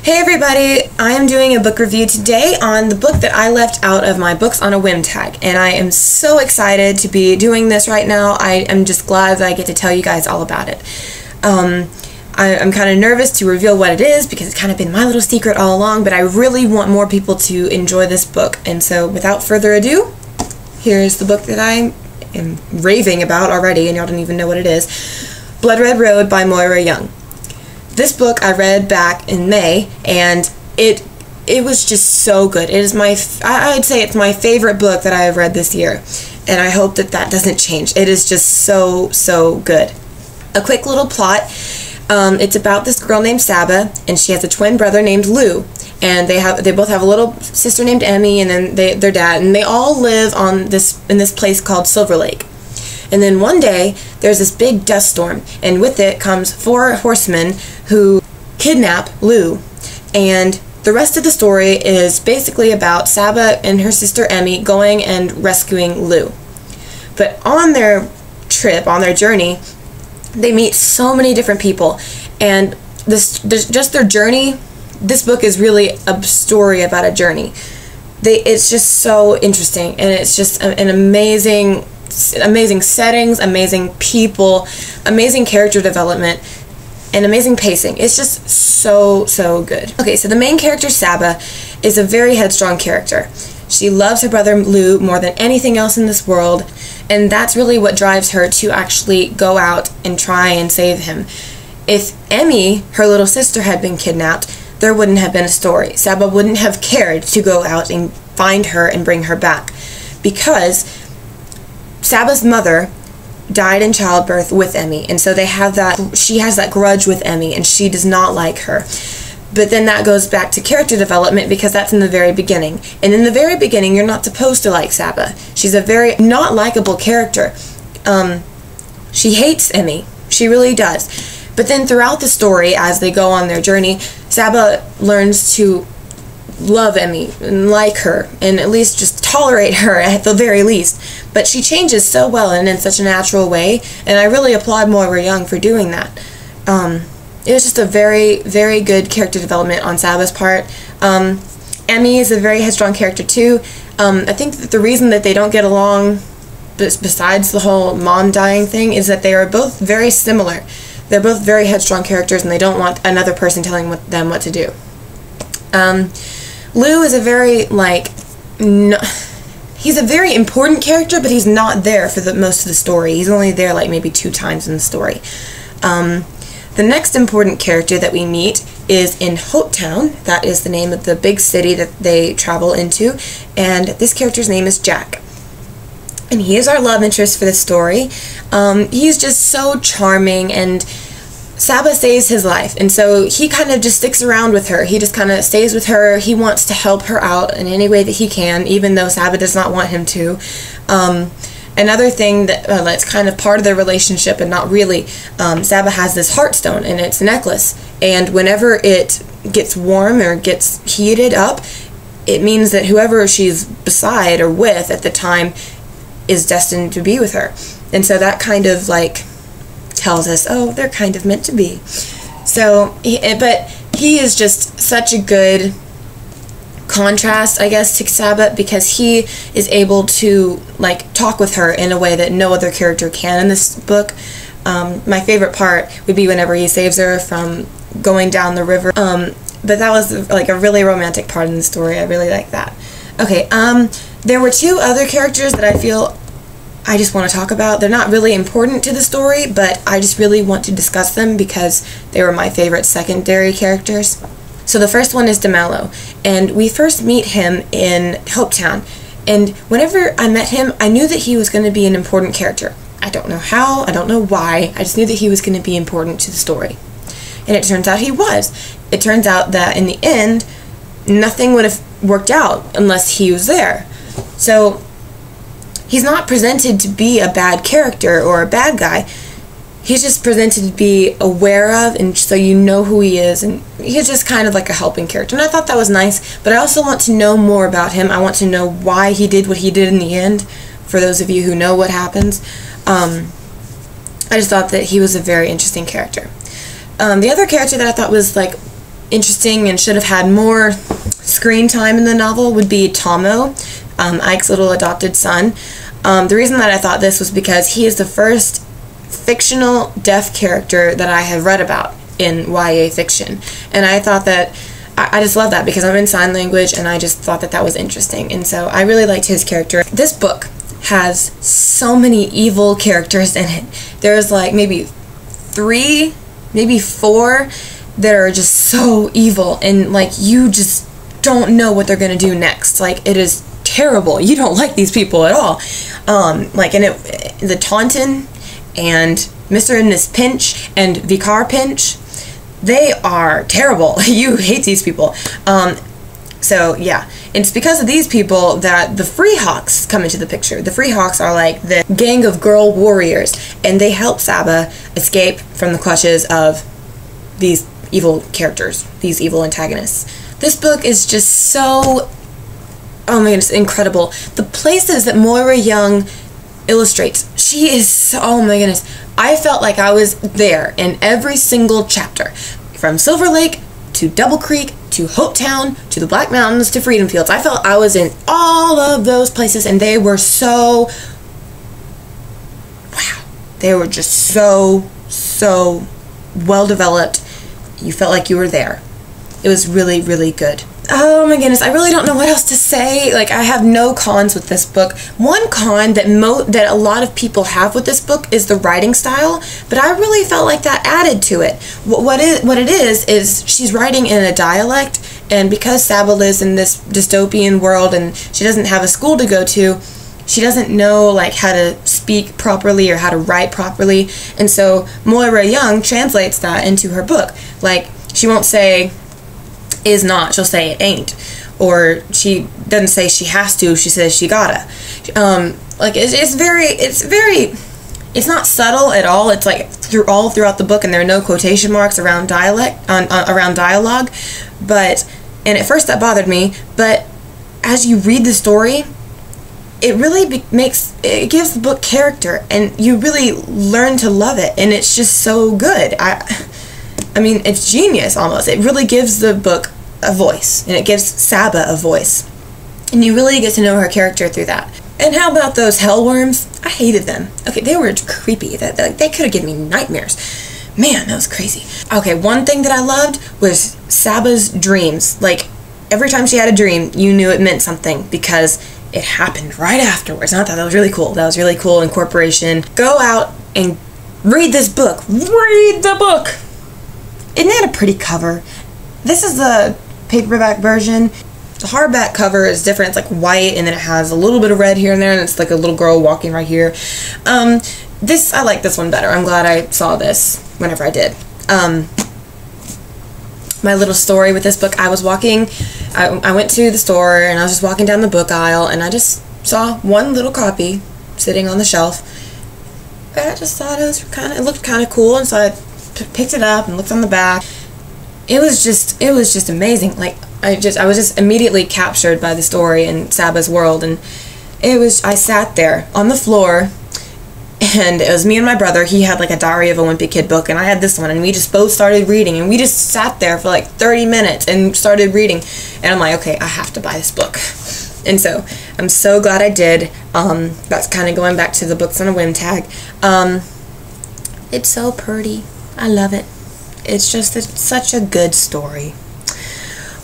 Hey everybody, I am doing a book review today on the book that I left out of my Books on a Whim tag, and I am so excited to be doing this right now. I am just glad that I get to tell you guys all about it. I'm kind of nervous to reveal what it is because it's kind of been my little secret all along, but I really want more people to enjoy this book, and so without further ado, here's the book that I am raving about already, and y'all don't even know what it is. Blood Red Road by Moira Young. This book I read back in May, and it was just so good. It is I'd say it's my favorite book that I have read this year, and I hope that that doesn't change. It is just so good. A quick little plot. It's about this girl named Saba, and she has a twin brother named Lou, and they both have a little sister named Emmy, and then their dad, and they all live in this place called Silver Lake. And then one day, there's this big dust storm, and with it comes 4 horsemen who kidnap Lou. And the rest of the story is basically about Saba and her sister Emmy going and rescuing Lou. But on their trip, on their journey, they meet so many different people, and just their journey. This book is really a story about a journey. It's just so interesting, and it's just an amazing settings, amazing people, amazing character development, and amazing pacing. It's just so good. Okay, so the main character, Saba, is a very headstrong character. She loves her brother Lou more than anything else in this world, and that's really what drives her to actually go out and try and save him. If Emmy, her little sister, had been kidnapped, there wouldn't have been a story. Saba wouldn't have cared to go out and find her and bring her back, because Saba's mother died in childbirth with Emmy, and so she has that grudge with Emmy, and she does not like her. But then that goes back to character development, because that's in the very beginning. And in the very beginning, you're not supposed to like Saba. She's a very not likable character. She hates Emmy. She really does. But then throughout the story, as they go on their journey, Saba learns to love Emmy and like her, and at least just tolerate her at the very least. But she changes so well and in such a natural way, and I really applaud Moira Young for doing that. It was just a very good character development on Saba's part. Emmy is a very headstrong character too. I think that the reason that they don't get along, besides the whole mom dying thing, is that they are both very similar. They're both very headstrong characters, and they don't want another person telling them what to do. Lou is a very, he's a very important character, but he's not there for most of the story. He's only there maybe 2 times in the story. The next important character that we meet is in Hopetown. That is the name of the big city that they travel into, and this character's name is Jack. And he is our love interest for the story. He's just so charming, and Saba saves his life, and so he kind of just sticks around with her. He just kind of stays with her. He wants to help her out in any way that he can, even though Saba does not want him to. Another thing that's kind of part of their relationship, and not really, Saba has this heartstone, and it's a necklace, and whenever it gets warm or gets heated up, it means that whoever she's beside or with at the time is destined to be with her. And so that kind of tells us, oh, they're kind of meant to be. So, but he is just such a good contrast, I guess, to Saba, because he is able to talk with her in a way that no other character can in this book. My favorite part would be whenever he saves her from going down the river. But that was a really romantic part in the story. I really like that. Okay, there were 2 other characters that I feel I just want to talk about. They're not really important to the story, but I just really want to discuss them because they were my favorite secondary characters. So the first one is DeMello, and we first meet him in Hopetown, and whenever I met him, I knew that he was going to be an important character. I don't know how, I don't know why, I just knew that he was going to be important to the story. And it turns out he was. It turns out that in the end, nothing would have worked out unless he was there. So he's not presented to be a bad character or a bad guy. He's just presented to be aware of, and so you know who he is, and he's just kind of like a helping character. And I thought that was nice, but I also want to know more about him. I want to know why he did what he did in the end, for those of you who know what happens. I just thought that he was a very interesting character. The other character that I thought was interesting and should have had more screen time in the novel would be Tomo, Ike's little adopted son. The reason that I thought this was because he is the first fictional deaf character that I have read about in YA fiction, and I thought that I just love that because I'm in sign language, and I just thought that that was interesting, and so I really liked his character. This book has so many evil characters in it. There's like maybe 3, maybe 4 that are just so evil, and like you just don't know what they're gonna do next. Like, it is terrible. You don't like these people at all. Like, and the Taunton and Mr. and Miss Pinch and Vicar Pinch, they are terrible. You hate these people. So yeah, it's because of these people that the Freehawks come into the picture. The Freehawks are like the gang of girl warriors, and they help Saba escape from the clutches of these evil characters, these evil antagonists. This book is just so, oh my goodness, incredible. The places that Moira Young illustrates, she is so, oh my goodness. I felt like I was there in every single chapter. From Silver Lake to Double Creek to Hopetown to the Black Mountains to Freedom Fields. I felt I was in all of those places, and they were so, wow. They were just so well developed. You felt like you were there. It was really, really good. Oh my goodness, I really don't know what else to say. Like, I have no cons with this book. One con that a lot of people have with this book is the writing style, but I really felt like that added to it. What it is she's writing in a dialect, and because Saba lives in this dystopian world and she doesn't have a school to go to, she doesn't know like how to speak properly or how to write properly, and so Moira Young translates that into her book. Like, she won't say is not, she'll say it ain't, or she doesn't say she has to, she says she gotta. Like, it's not subtle at all. It's like all throughout the book, and there are no quotation marks around around dialogue. But, and at first that bothered me, but as you read the story, it really it gives the book character, and you really learn to love it, and it's just so good. I mean, it's genius almost. It really gives the book a voice, and it gives Saba a voice, and you really get to know her character through that. And how about those hellworms? I hated them. Okay, they were creepy. They could have given me nightmares. Man, that was crazy. Okay, one thing that I loved was Saba's dreams. Like, every time she had a dream, you knew it meant something because it happened right afterwards. And I thought that was really cool. That was really cool incorporation. Go out and read this book. Read the book! Isn't that a pretty cover? This is the paperback version. The hardback cover is different. It's like white, and then it has a little bit of red here and there, and it's like a little girl walking right here. I like this one better. I'm glad I saw this whenever I did. My little story with this book, I was walking, I went to the store, and I was just walking down the book aisle, and I just saw one little copy sitting on the shelf. And I just thought it looked kind of cool, and so I picked it up and looked on the back. It was just amazing. Like, I was just immediately captured by the story and Saba's world, and I sat there on the floor, and it was me and my brother. He had like a Diary of a Wimpy Kid book, and I had this one, and we just both started reading, and we just sat there for like 30 minutes and started reading, and I'm like, okay, I have to buy this book. And so I'm so glad I did. That's kind of going back to the books on a Whim tag. It's so pretty. I love it. It's just such a good story.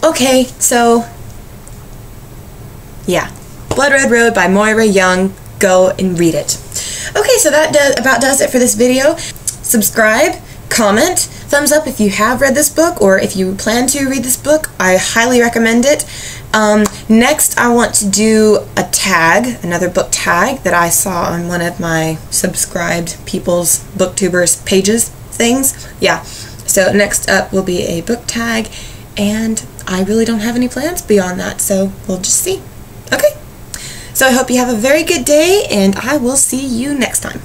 Okay, so yeah, Blood Red Road by Moira Young. Go and read it. Okay, so that about does it for this video. Subscribe, comment, thumbs up if you have read this book, or if you plan to read this book. I highly recommend it. Next, I want to do a tag, another book tag that I saw on one of my subscribed people's booktubers pages things. Yeah, so next up will be a book tag, and I really don't have any plans beyond that, so we'll just see. Okay, so I hope you have a very good day, and I will see you next time.